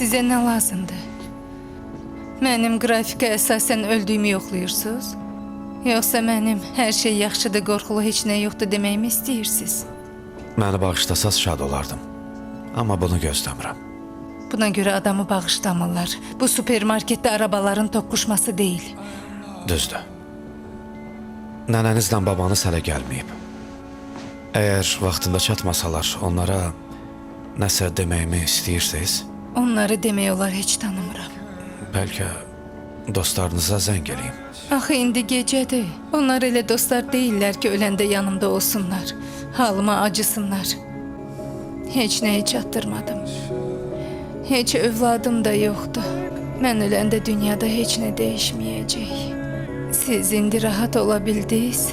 Size ne lazımdı? Mənim qrafika əsasən öldüyümü yoxlayırsınız? Yoxsa mənim hər şey yaxşıdır, qorxulu heç nə yoxdur deməyimi istəyirsiniz? Məni bağışlasaz şad olardım. Amma bunu gözləmirəm. Buna görə adamı bağışlamırlar. Bu supermarketdə arabaların toqquşması deyil. Düzdür. Nənənizlə babanız hələ gəlməyib. Əgər vaxtında çatmasalar, onlara nəsə deməyimi istəyirsiniz? Onları demək olar heç tanımıram. Bəlkə dostlarınıza zəng eləyim. Axı indi gecədir. Onlar elə dostlar deyirlər ki, öləndə yanımda olsunlar. Halıma acısınlar. Heç nəyi çatdırmadım. Heç övladım da yoxdur. Mən öləndə dünyada heç nə dəyişməyəcək. Siz indi rahat ola bildiniz.